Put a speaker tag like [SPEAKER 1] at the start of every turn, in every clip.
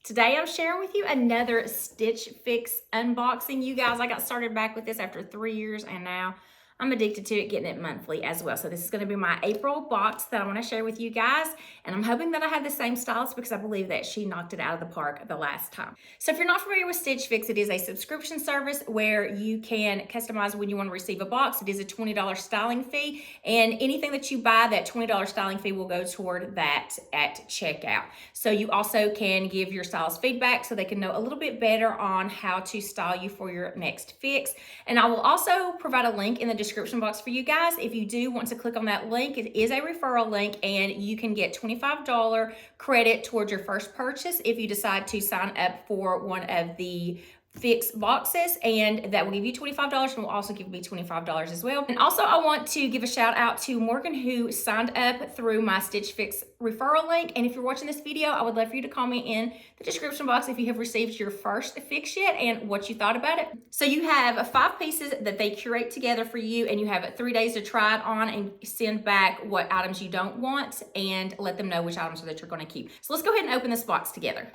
[SPEAKER 1] Today I'm sharing with you another Stitch Fix unboxing. You guys, I got started back with this after 3 years and now I'm addicted to it, getting it monthly as well. So this is going to be my April box that I want to share with you guys. And I'm hoping that I have the same stylist because I believe that she knocked it out of the park the last time. So if you're not familiar with Stitch Fix, it is a subscription service where you can customize when you want to receive a box. It is a $20 styling fee, and anything that you buy, that $20 styling fee will go toward that at checkout. So you also can give your stylist feedback so they can know a little bit better on how to style you for your next fix. And I will also provide a link in the description box for you guys. If you do want to click on that link, it is a referral link and you can get $25 credit towards your first purchase if you decide to sign up for one of the Fix boxes, and that will give you $25 and will also give me $25 as well. And also I want to give a shout out to Morgan, who signed up through my Stitch Fix referral link. And if you're watching this video, I would love for you to comment in the description box if you have received your first fix yet and what you thought about it. So you have 5 pieces that they curate together for you, and you have 3 days to try it on and send back what items you don't want and let them know which items that you're going to keep. So let's go ahead and open this box together.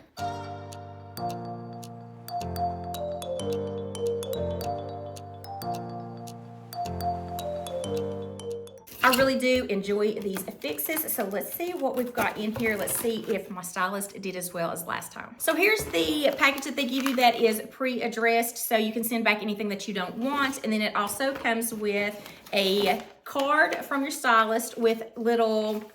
[SPEAKER 1] I really do enjoy these fixes. So let's see what we've got in here. Let's see if my stylist did as well as last time. So here's the package that they give you that is pre-addressed, so you can send back anything that you don't want. And then it also comes with a card from your stylist with little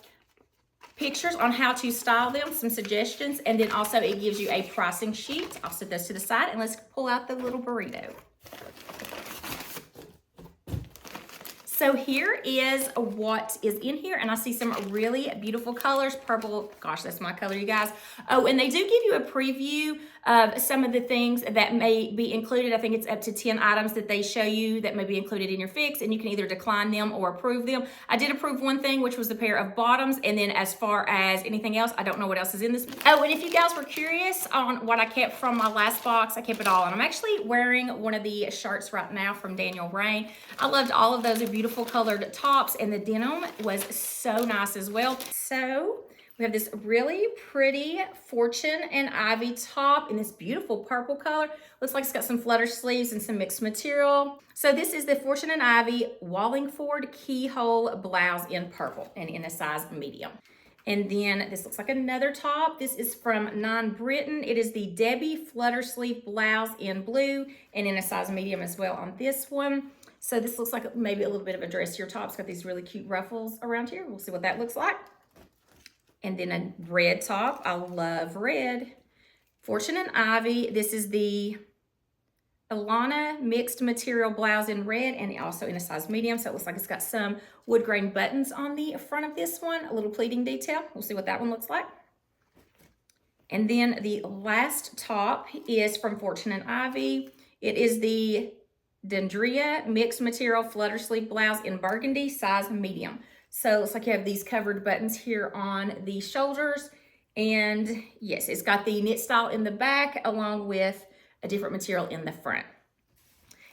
[SPEAKER 1] pictures on how to style them, some suggestions, and then also it gives you a pricing sheet. I'll set those to the side and let's pull out the little burrito. So here is what is in here, and I see some really beautiful colors. Purple, gosh, that's my color, you guys. Oh, and they do give you a preview of some of the things that may be included. I think it's up to 10 items that they show you that may be included in your fix, and you can either decline them or approve them. I did approve one thing, which was the pair of bottoms, and then as far as anything else, I don't know what else is in this. Oh, and if you guys were curious on what I kept from my last box, I kept it all, and I'm actually wearing one of the shirts right now from Daniel Rain. I loved all of those. Are beautiful colored tops, and the denim was so nice as well. So we have this really pretty Fortune and Ivy top in this beautiful purple color. Looks like it's got some flutter sleeves and some mixed material. So this is the Fortune and Ivy Wallingford keyhole blouse in purple and in a size medium. And then this looks like another top. This is from Nine Britain. It is the Debbie flutter sleeve blouse in blue and in a size medium as well on this one. So this looks like maybe a little bit of a dressier top. It's got these really cute ruffles around here. We'll see what that looks like. And then a red top. I love red. Fortune and Ivy. This is the Alana mixed material blouse in red and also in a size medium. So it looks like it's got some wood grain buttons on the front of this one. A little pleating detail. We'll see what that one looks like. And then the last top is from Fortune and Ivy. It is the Dendria mixed material flutter sleeve blouse in burgundy, size medium. So it looks like you have these covered buttons here on the shoulders. And yes, it's got the knit style in the back along with a different material in the front.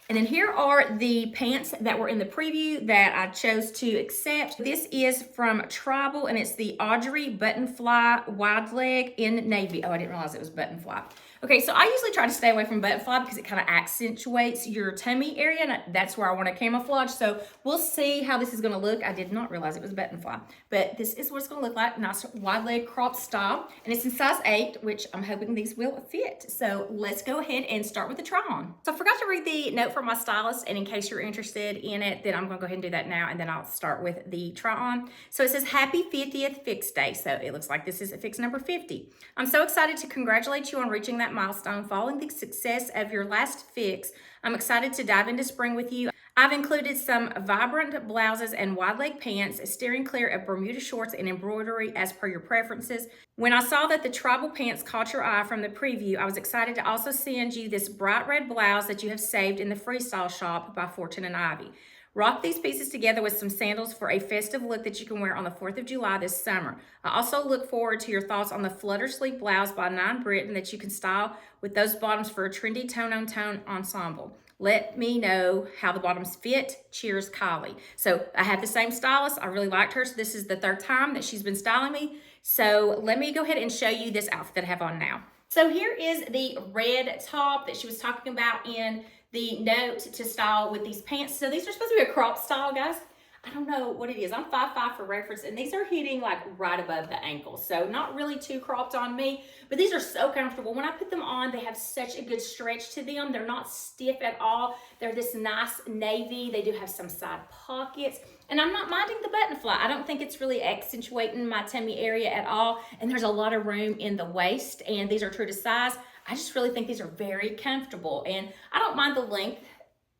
[SPEAKER 1] And then here are the pants that were in the preview that I chose to accept. This is from Tribal, and it's the Audrey button fly wide leg in navy. Oh, I didn't realize it was button fly. Okay, so I usually try to stay away from button fly because it kind of accentuates your tummy area, and that's where I want to camouflage. So we'll see how this is going to look. I did not realize it was button fly, but this is what it's going to look like. Nice wide leg crop style, and it's in size 8, which I'm hoping these will fit. So let's go ahead and start with the try on. So I forgot to read the note from my stylist, and in case you're interested in it, then I'm going to go ahead and do that now, and then I'll start with the try on. So it says happy 50th fix day. So it looks like this is fix number 50. I'm so excited to congratulate you on reaching that milestone. Following the success of your last fix, I'm excited to dive into spring with you. I've included some vibrant blouses and wide leg pants, steering clear of Bermuda shorts and embroidery as per your preferences. When I saw that the tribal pants caught your eye from the preview, I was excited to also send you this bright red blouse that you have saved in the Freestyle shop by Fortune and Ivy. Rock these pieces together with some sandals for a festive look that you can wear on the 4th of July this summer. I also look forward to your thoughts on the flutter sleeve blouse by Nine Britain that you can style with those bottoms for a trendy tone-on-tone ensemble. Let me know how the bottoms fit. Cheers, Kylie. So I have the same stylist. I really liked her. So this is the 3rd time that she's been styling me. So let me go ahead and show you this outfit that I have on now. So here is the red top that she was talking about in the note to style with these pants. So these are supposed to be a crop style, guys. I don't know what it is. I'm 5'5" for reference, and these are hitting like right above the ankle. So not really too cropped on me, but these are so comfortable. When I put them on, they have such a good stretch to them. They're not stiff at all. They're this nice navy. They do have some side pockets, and I'm not minding the button fly. I don't think it's really accentuating my tummy area at all, and there's a lot of room in the waist, and these are true to size. I just really think these are very comfortable, and I don't mind the length.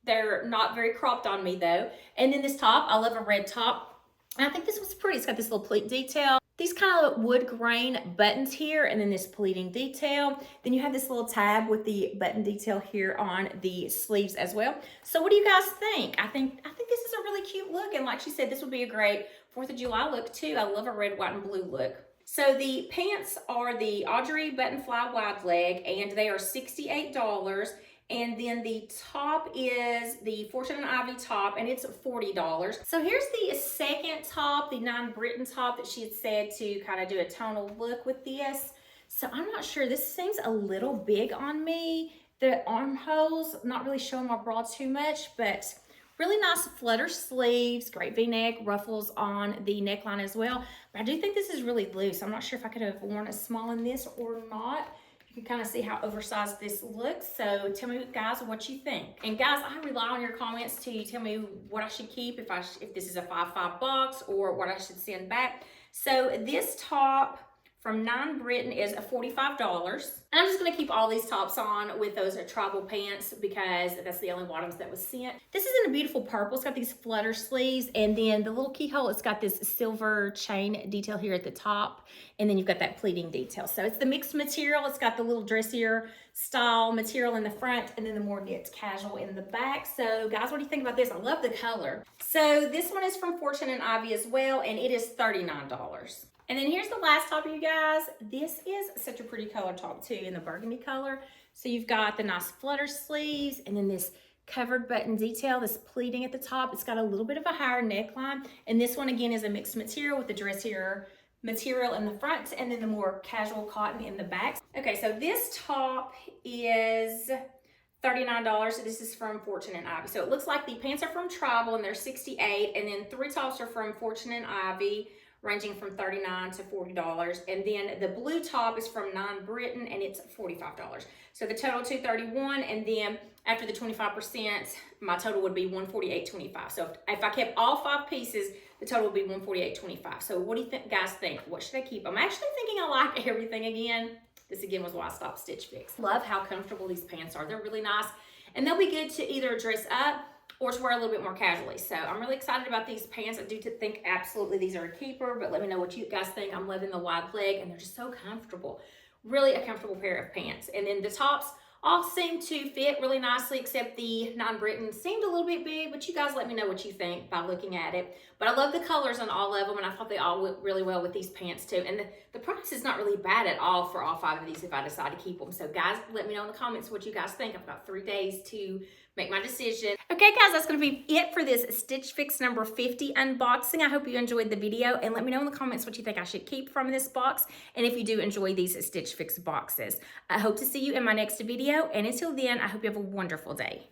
[SPEAKER 1] They're not very cropped on me though. And then this top, I love a red top. And I think this was pretty. It's got this little pleat detail. These kind of wood grain buttons here, and then this pleating detail. Then you have this little tab with the button detail here on the sleeves as well. So what do you guys think? I think this is a really cute look. And like she said, this would be a great 4th of July look too. I love a red, white, and blue look. So the pants are the Audrey button fly wide leg, and they are $68. And then the top is the Fortune and Ivy top, and it's $40. So here's the second top, the non-Britain top that she had said to kind of do a tonal look with this. So I'm not sure. This seems a little big on me. The armholes, not really showing my bra too much, but really nice flutter sleeves, great V-neck, ruffles on the neckline as well. But I do think this is really loose. I'm not sure if I could have worn a small in this or not. You can kind of see how oversized this looks. So tell me, guys, what you think. And guys, I rely on your comments to tell me what I should keep, if this is a 5.5 box, or what I should send back. So this top from non-Britain is $45. And I'm just gonna keep all these tops on with those tribal pants because that's the only bottoms that was sent. This is in a beautiful purple. It's got these flutter sleeves, and then the little keyhole, it's got this silver chain detail here at the top, and then you've got that pleating detail. So it's the mixed material. It's got the little dressier style material in the front, and then the more knit casual in the back. So guys, what do you think about this? I love the color. So this one is from Fortune and Ivy as well, and it is $39. And then here's the last top, you guys. This is such a pretty color top too, in the burgundy color. So you've got the nice flutter sleeves, and then this covered button detail, this pleating at the top. It's got a little bit of a higher neckline. And this one again is a mixed material with the dressier material in the front, and then the more casual cotton in the back. Okay, so this top is $39. This is from Fortune and Ivy. So it looks like the pants are from Tribal, and they're $68, and then 3 tops are from Fortune and Ivy, ranging from $39 to $40. And then the blue top is from non-Britain, and it's $45. So the total $231, and then after the 25%, my total would be $148.25. So if I kept all 5 pieces, the total would be $148.25. So what do you guys think? What should I keep? I'm actually thinking I like everything again. This again was why I stopped Stitch Fix. Love how comfortable these pants are. They're really nice, and they'll be good to either dress up or to wear a little bit more casually. So I'm really excited about these pants. I do think absolutely these are a keeper, but let me know what you guys think. I'm loving the wide leg, and they're just so comfortable. Really a comfortable pair of pants. And then the tops all seem to fit really nicely, except the non-Britain seemed a little bit big, but you guys let me know what you think by looking at it. But I love the colors on all of them, and I thought they all went really well with these pants too. And the price is not really bad at all for all 5 of these if I decide to keep them. So guys, let me know in the comments what you guys think. I've got 3 days to make my decision. Okay guys, that's gonna be it for this Stitch Fix number 50 unboxing. I hope you enjoyed the video, and let me know in the comments what you think I should keep from this box, and if you do enjoy these Stitch Fix boxes. I hope to see you in my next video, and until then, I hope you have a wonderful day.